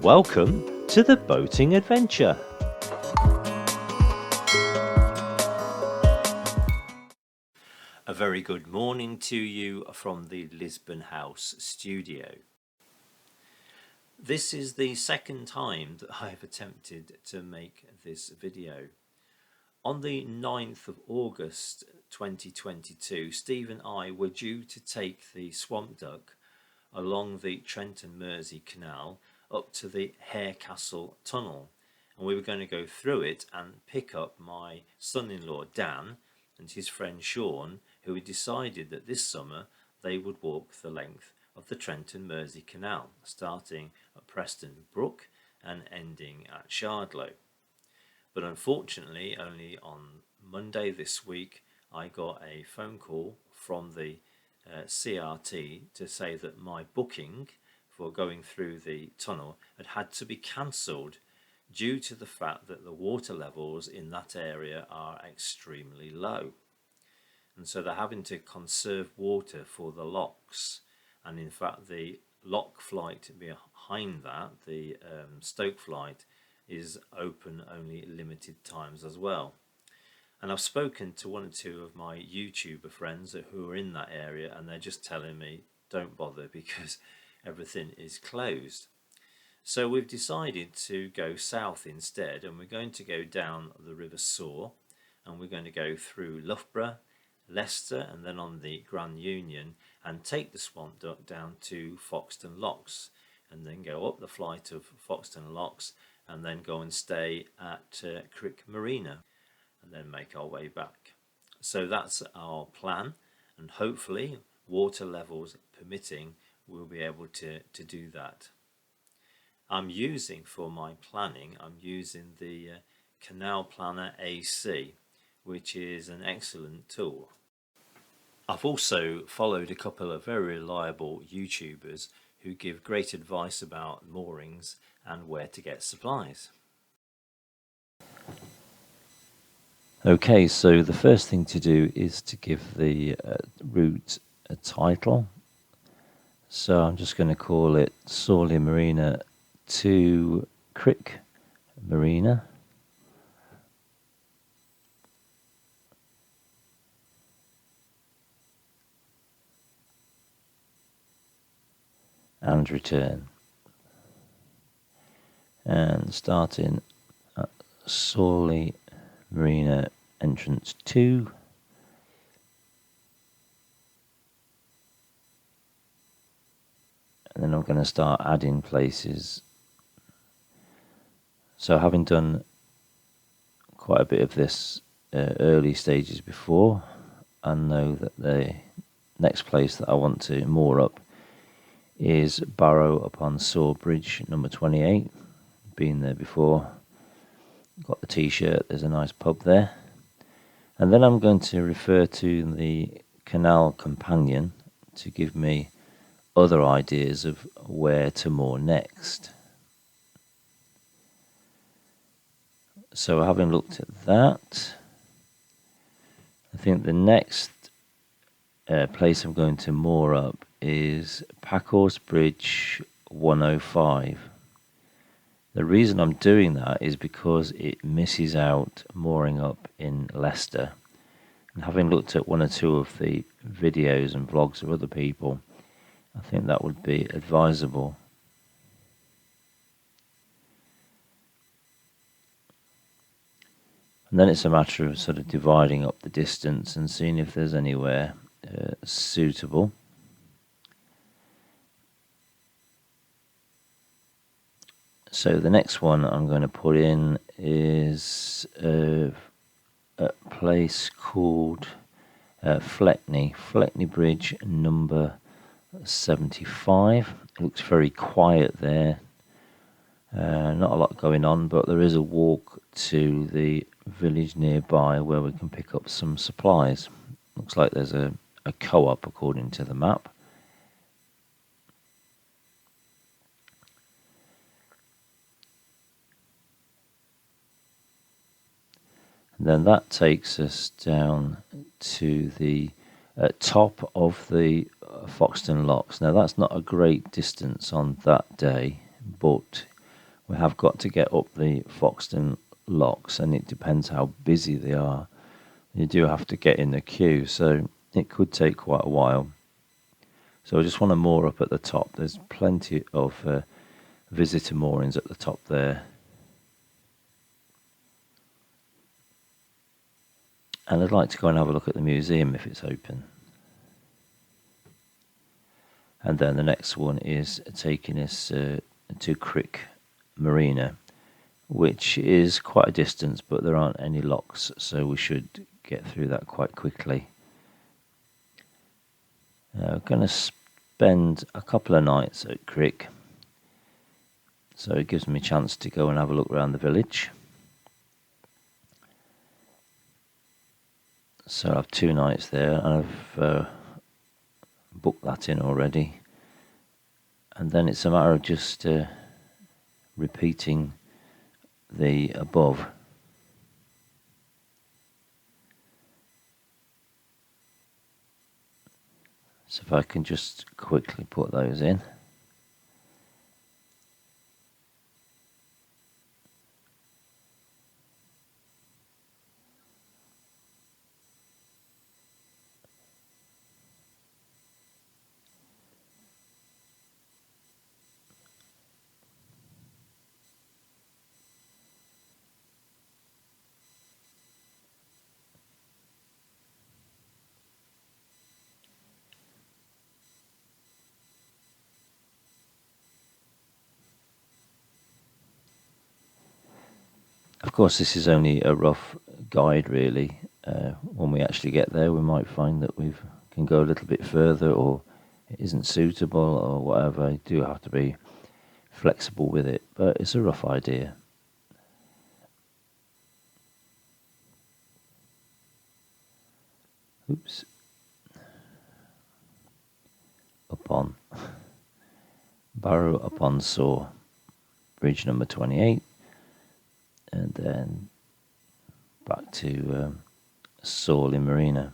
Welcome to the boating adventure. A very good morning to you from the Lisbon House studio. This is the second time that I've attempted to make this video. On the 9th of August 2022, Steve and I were due to take the Swamp Duck along the Trent and Mersey Canal up to the Harecastle Tunnel, and we were going to go through it and pick up my son-in-law Dan and his friend Sean, who had decided that this summer they would walk the length of the Trent and Mersey Canal, starting at Preston Brook and ending at Shardlow. But unfortunately, only on Monday this week, I got a phone call from the CRT to say that my booking for going through the tunnel had to be cancelled due to the fact that the water levels in that area are extremely low. And so they're having to conserve water for the locks. And in fact, the lock flight behind that, the Stoke flight, is open only limited times as well. And I've spoken to one or two of my YouTuber friends who are in that area, and they're just telling me don't bother because everything is closed. So we've decided to go south instead, and we're going to go down the River Soar, and we're going to go through Loughborough, Leicester, and then on the Grand Union, and take the Swamp Duck down to Foxton Locks, and then go up the flight of Foxton Locks, and then go and stay at Crick Marina, and then make our way back. So that's our plan, and hopefully, water levels permitting, we'll be able to do that. I'm using for my planning, I'm using the Canal Planner AC, which is an excellent tool. I've also followed a couple of very reliable YouTubers who give great advice about moorings and where to get supplies. Okay, so the first thing to do is to give the route a title. So I'm just going to call it Sawley Marina to Crick Marina. And return. And starting at Sawley Marina entrance 2. And then I'm going to start adding places. So having done quite a bit of this early stages before, I know that the next place that I want to moor up is Barrow upon Soar Bridge number 28. Been there before. Got the t-shirt, there's a nice pub there. And then I'm going to refer to the Canal Companion to give me other ideas of where to moor next. So having looked at that, I think the next place I'm going to moor up is Packhorse Bridge 105. The reason I'm doing that is because it misses out mooring up in Leicester. And having looked at one or two of the videos and vlogs of other people, I think that would be advisable. And then it's a matter of sort of dividing up the distance and seeing if there's anywhere suitable. So the next one I'm going to put in is a place called Fleckney Bridge number 75. It looks very quiet there. Not a lot going on, but there is a walk to the village nearby where we can pick up some supplies. Looks like there's a co-op according to the map. And then that takes us down to the top of the Foxton Locks. Now that's not a great distance on that day, but we have got to get up the Foxton locks, and it depends how busy they are. You do have to get in the queue, so it could take quite a while. So I just want to moor up at the top. There's plenty of visitor moorings at the top there. And I'd like to go and have a look at the museum if it's open. And then the next one is taking us to Crick Marina, which is quite a distance, but there aren't any locks, so we should get through that quite quickly. We're going to spend a couple of nights at Crick, so it gives me a chance to go and have a look around the village. So I have 2 nights there, and I've booked that in already. And then it's a matter of just repeating the above. So if I can just quickly put those in. Of course, this is only a rough guide, really. When we actually get there, we might find that we can go a little bit further, or it isn't suitable, or whatever. You do have to be flexible with it, but it's a rough idea. Oops. Upon Barrow upon Soar, bridge number 28. And then back to Sawley Marina.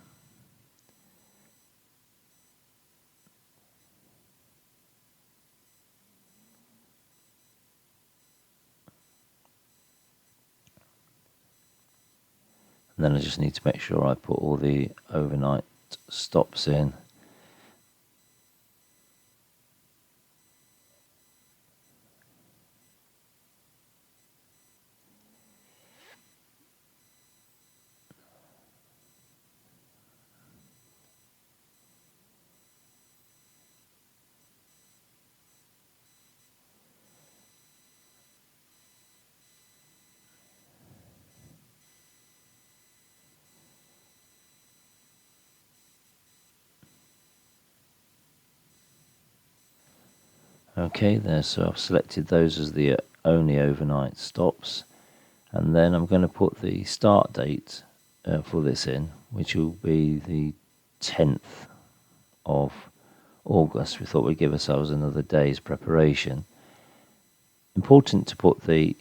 And then I just need to make sure I put all the overnight stops in. Okay, there, so I've selected those as the only overnight stops, and then I'm going to put the start date for this in, which will be the 10th of August. We thought we'd give ourselves another day's preparation. Important to put the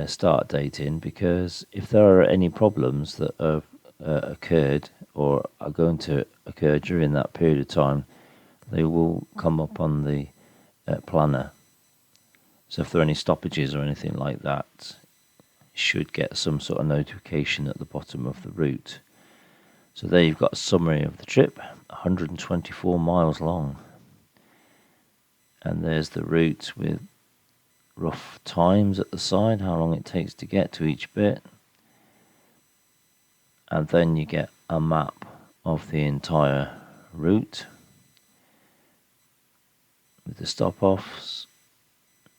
start date in, because if there are any problems that have occurred or are going to occur during that period of time, they will come up on the planner. So if there are any stoppages or anything like that, you should get some sort of notification at the bottom of the route. So there you've got a summary of the trip, 124 miles long. And there's the route with rough times at the side, how long it takes to get to each bit. And then you get a map of the entire route with the stop-offs.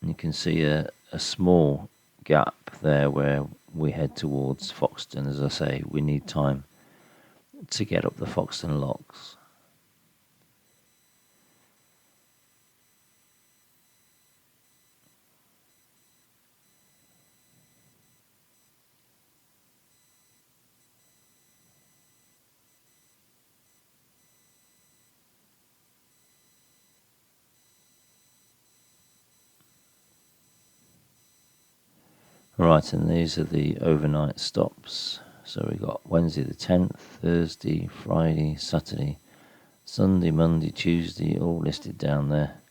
You can see a small gap there where we head towards Foxton. As I say, we need time to get up the Foxton locks. Right, and these are the overnight stops. So we got Wednesday the 10th, Thursday, Friday, Saturday, Sunday, Monday, Tuesday, all listed down there.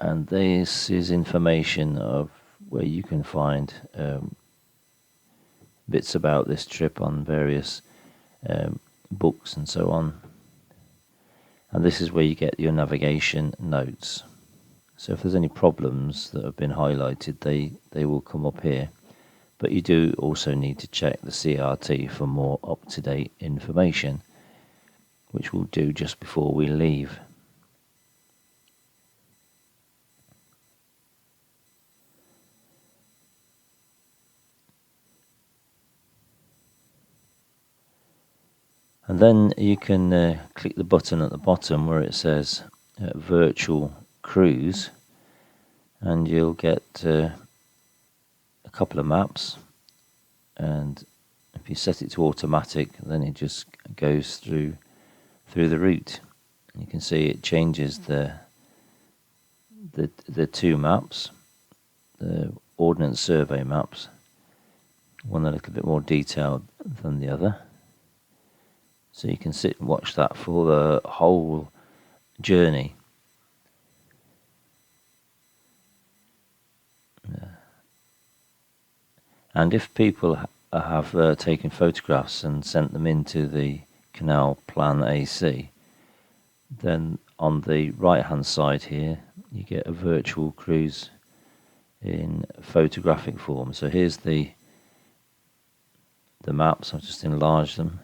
and this is information of where you can find bits about this trip on various books and so on. And this is where you get your navigation notes. So if there's any problems that have been highlighted, they will come up here. But you do also need to check the CRT for more up-to-date information, which we'll do just before we leave. And then you can click the button at the bottom where it says virtual cruise, and you'll get a couple of maps, and if you set it to automatic, then it just goes through the route. You can see it changes the two maps, the Ordnance Survey maps, one a little bit more detailed than the other. So you can sit and watch that for the whole journey. And if people have taken photographs and sent them into the Canal Plan AC, then on the right hand side here you get a virtual cruise in photographic form. So here's the maps. I've just enlarged them.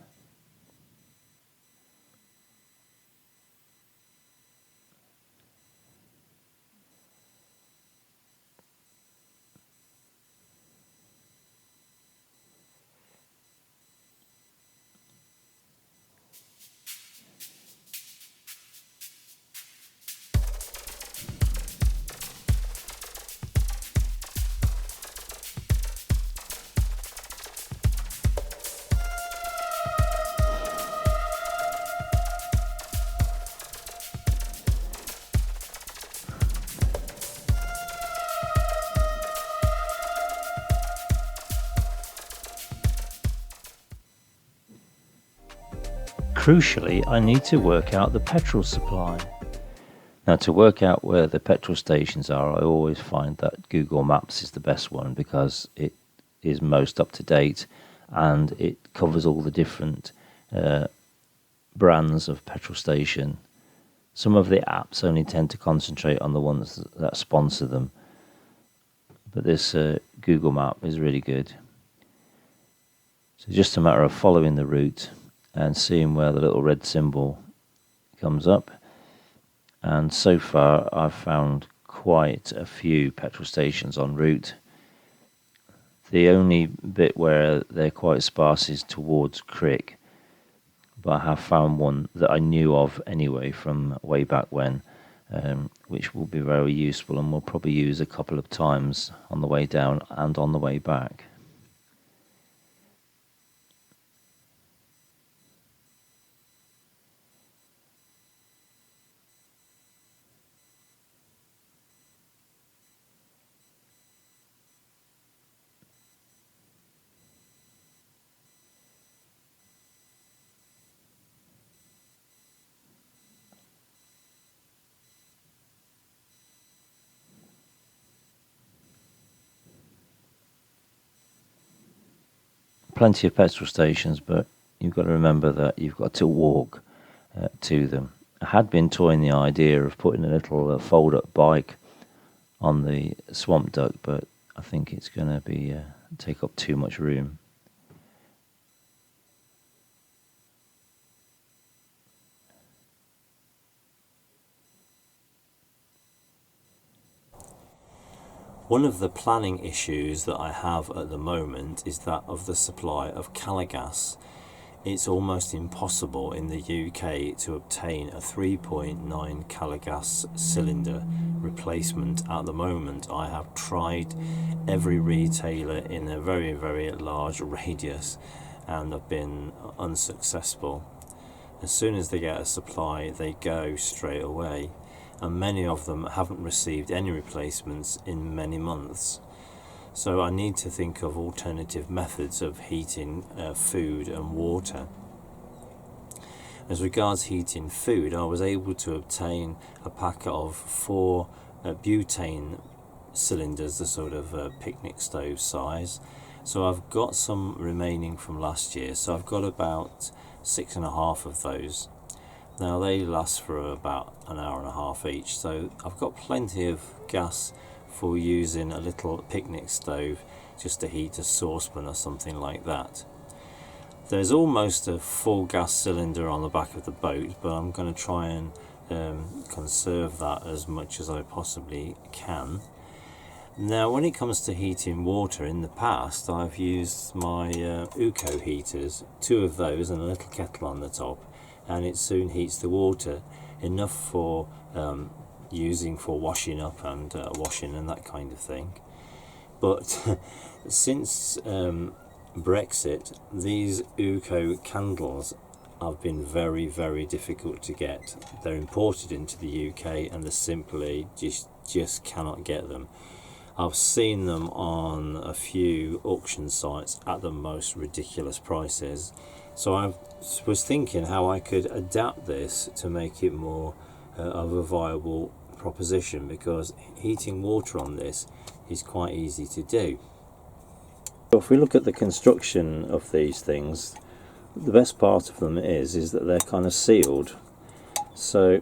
Crucially, I need to work out the petrol supply. Now, to work out where the petrol stations are, I always find that Google Maps is the best one because it is most up to date and it covers all the different brands of petrol station. Some of the apps only tend to concentrate on the ones that sponsor them, but this Google Map is really good. So just a matter of following the route and seeing where the little red symbol comes up. And so far I've found quite a few petrol stations en route. The only bit where they're quite sparse is towards Crick, but I have found one that I knew of anyway from way back when, which will be very useful and we'll probably use a couple of times on the way down and on the way back. Plenty of petrol stations, but you've got to remember that you've got to walk to them. I had been toying the idea of putting a little fold-up bike on the Swamp Duck, but I think it's going to be take up too much room. One of the planning issues that I have at the moment is that of the supply of Caligas. It's almost impossible in the UK to obtain a 3.9 Caligas cylinder replacement at the moment. I have tried every retailer in a very, very large radius and have been unsuccessful. As soon as they get a supply, they go straight away. And many of them haven't received any replacements in many months. So I need to think of alternative methods of heating food and water. As regards heating food, I was able to obtain a packet of 4 butane cylinders, the sort of picnic stove size. So I've got some remaining from last year, so I've got about 6.5 of those. Now they last for about an hour and a half each, so I've got plenty of gas for using a little picnic stove just to heat a saucepan or something like that. There's almost a full gas cylinder on the back of the boat, but I'm going to try and conserve that as much as I possibly can. Now when it comes to heating water, in the past I've used my UCO heaters, 2 of those and a little kettle on the top, and it soon heats the water enough for using for washing up and washing and that kind of thing. But since Brexit, these UCO candles have been very, very difficult to get. They're imported into the UK and they simply just cannot get them. I've seen them on a few auction sites at the most ridiculous prices. So I was thinking how I could adapt this to make it more of a viable proposition, because heating water on this is quite easy to do. If we look at the construction of these things, the best part of them is that they're kind of sealed. So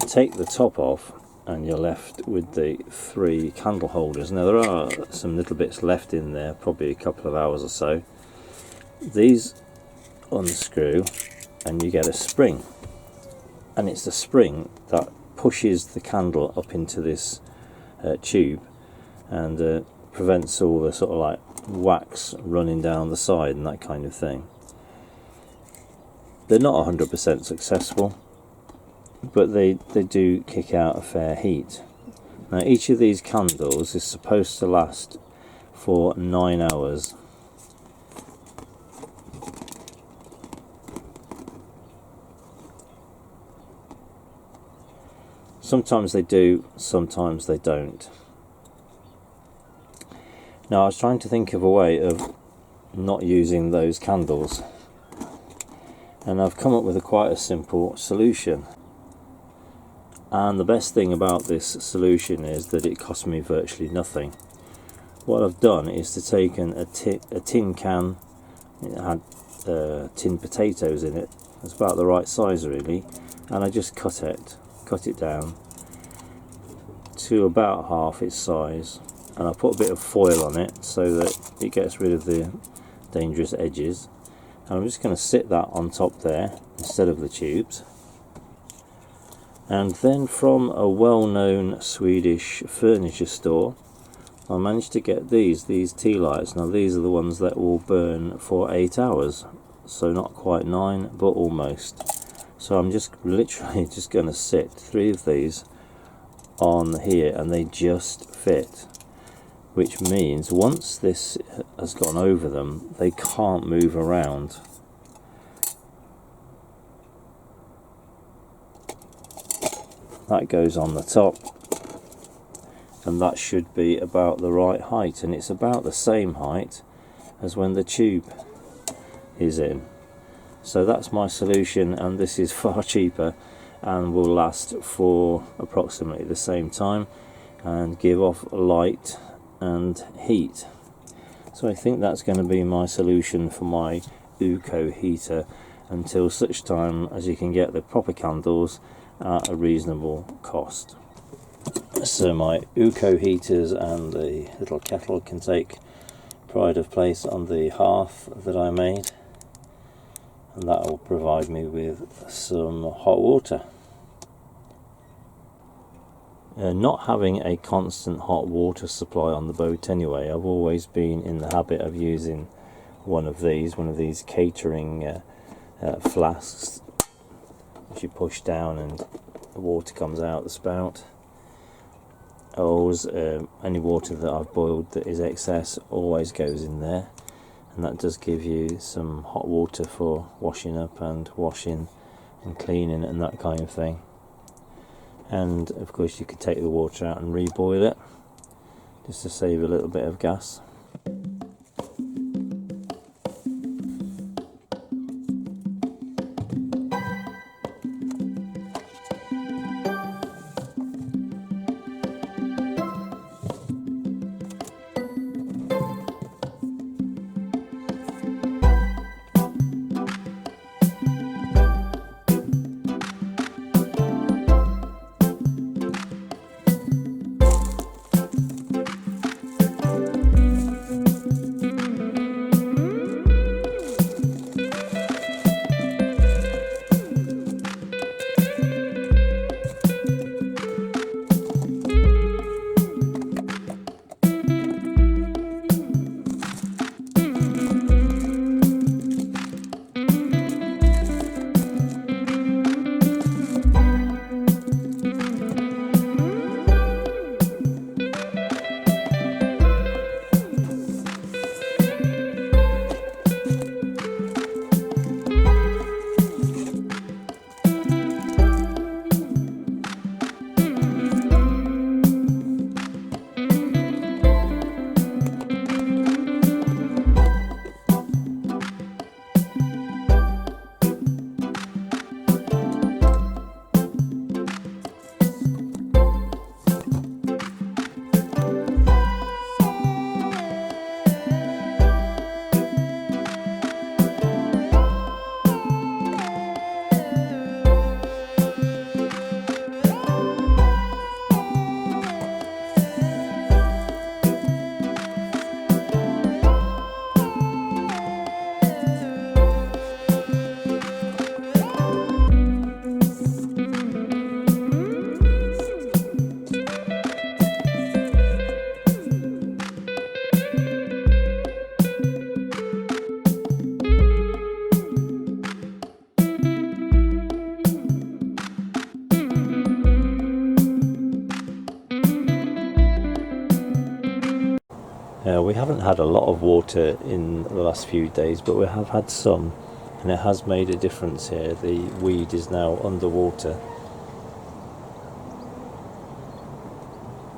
you take the top off and you're left with the 3 candle holders. Now there are some little bits left in there, probably a couple of hours or so. These unscrew and you get a spring, and it's the spring that pushes the candle up into this tube and prevents all the sort of like wax running down the side and that kind of thing. They're not 100% successful, but they do kick out a fair heat. Now each of these candles is supposed to last for 9 hours. Sometimes they do, sometimes they don't. Now I was trying to think of a way of not using those candles, and I've come up with quite a simple solution. And the best thing about this solution is that it cost me virtually nothing. What I've done is to take a tin can. It had tin potatoes in it. It's about the right size really, and I just cut it down to about half its size, and I put a bit of foil on it so that it gets rid of the dangerous edges. And I'm just going to sit that on top there instead of the tubes. And then from a well-known Swedish furniture store, I managed to get these tea lights. Now these are the ones that will burn for 8 hours, so not quite 9 but almost. So I'm just literally just going to sit 3 of these on here, and they just fit, which means once this has gone over them they can't move around. That goes on the top, and that should be about the right height, and it's about the same height as when the tube is in. So that's my solution, and this is far cheaper and will last for approximately the same time and give off light and heat. So I think that's going to be my solution for my UCO heater until such time as you can get the proper candles at a reasonable cost. So my UCO heaters and the little kettle can take pride of place on the hearth that I made, and that will provide me with some hot water. Not having a constant hot water supply on the boat anyway, I've always been in the habit of using one of these catering flasks, which you push down and the water comes out the spout. Always, any water that I've boiled that is excess always goes in there, and that does give you some hot water for washing up and washing and cleaning and that kind of thing. And of course you could take the water out and reboil it just to save a little bit of gas. We haven't had a lot of water in the last few days, but we have had some, and it has made a difference here. The weed is now underwater.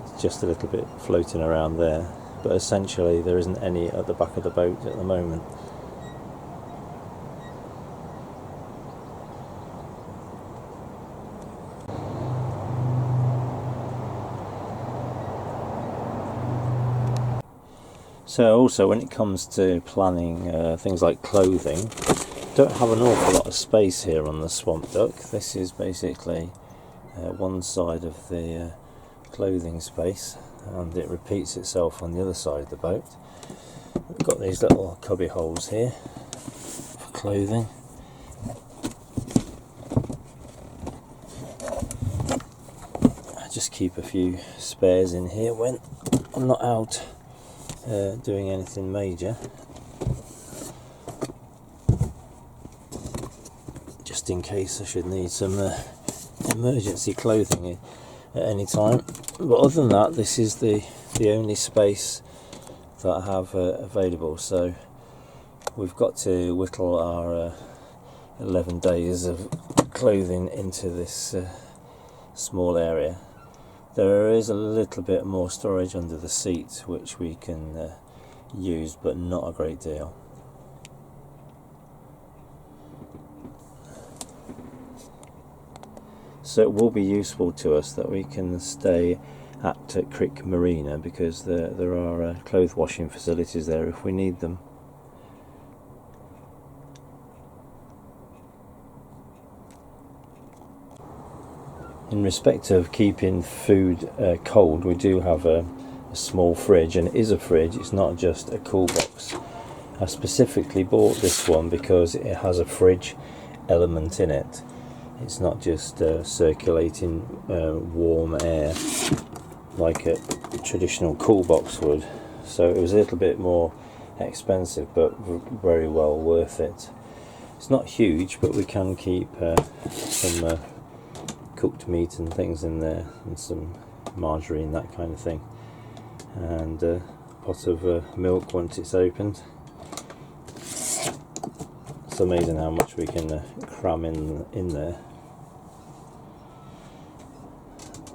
It's just a little bit floating around there, but essentially there isn't any at the back of the boat at the moment. So also when it comes to planning things like clothing, don't have an awful lot of space here on the Swamp Duck. This is basically one side of the clothing space, and it repeats itself on the other side of the boat. We've got these little cubby holes here for clothing. I just keep a few spares in here when I'm not out doing anything major, just in case I should need some emergency clothing at any time. But other than that, this is the only space that I have available, so we've got to whittle our 11 days of clothing into this small area. There is a little bit more storage under the seat which we can use, but not a great deal. So it will be useful to us that we can stay at Crick Marina, because there are clothes washing facilities there if we need them. In respect of keeping food cold, we do have a small fridge, and it is a fridge, it's not just a cool box. I specifically bought this one because it has a fridge element in it. It's not just circulating warm air like a traditional cool box would. So it was a little bit more expensive, but very well worth it. It's not huge, but we can keep some cooked meat and things in there, and some margarine, that kind of thing, and a pot of milk once it's opened. It's amazing how much we can cram in there.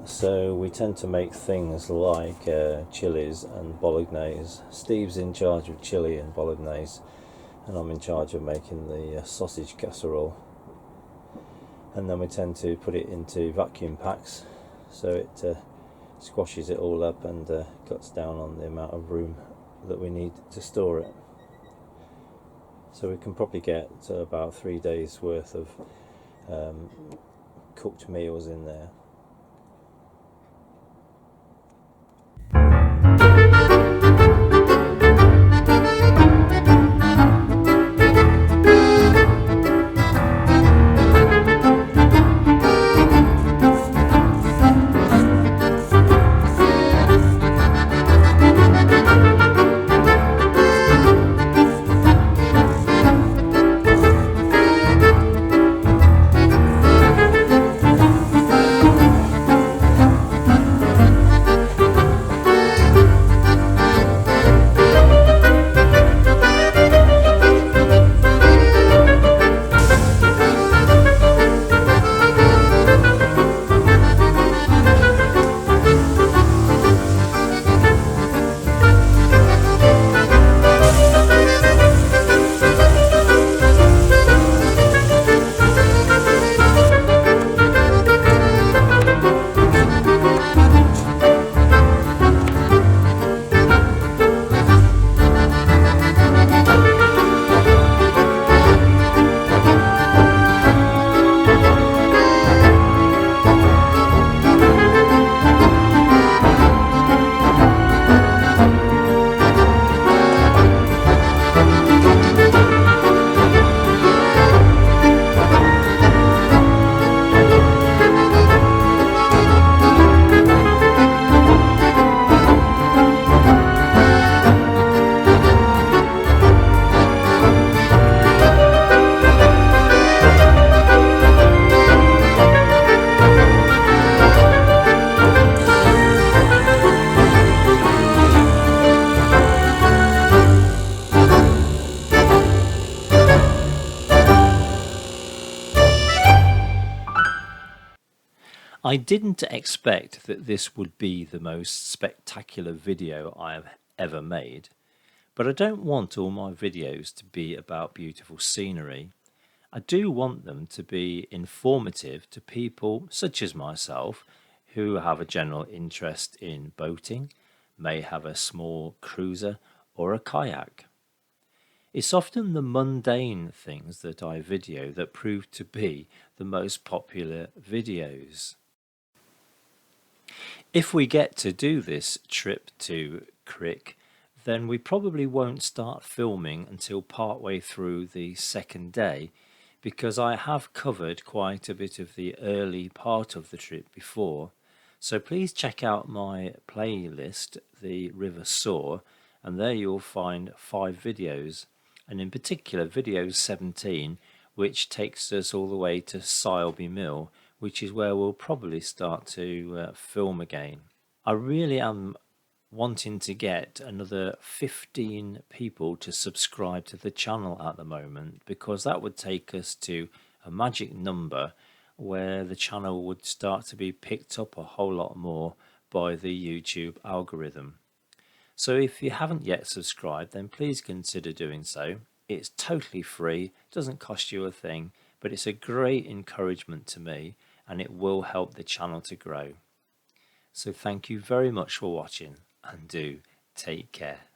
So we tend to make things like chilies and bolognese. Steve's in charge of chili and bolognese, and I'm in charge of making the sausage casserole. And then we tend to put it into vacuum packs, so it squashes it all up and cuts down on the amount of room that we need to store it. So we can probably get about 3 days worth of cooked meals in there. I didn't expect that this would be the most spectacular video I have ever made, but I don't want all my videos to be about beautiful scenery. I do want them to be informative to people such as myself who have a general interest in boating, may have a small cruiser or a kayak. It's often the mundane things that I video that prove to be the most popular videos. If we get to do this trip to Crick, then we probably won't start filming until partway through the second day, because I have covered quite a bit of the early part of the trip before. So please check out my playlist, The River Soar, and there you'll find 5 videos, and in particular video 17, which takes us all the way to Sileby Mill, which is where we'll probably start to film again. I really am wanting to get another 15 people to subscribe to the channel at the moment, because that would take us to a magic number where the channel would start to be picked up a whole lot more by the YouTube algorithm. So if you haven't yet subscribed, then please consider doing so. It's totally free, doesn't cost you a thing, but it's a great encouragement to me, and it will help the channel to grow. So thank you very much for watching, and do take care.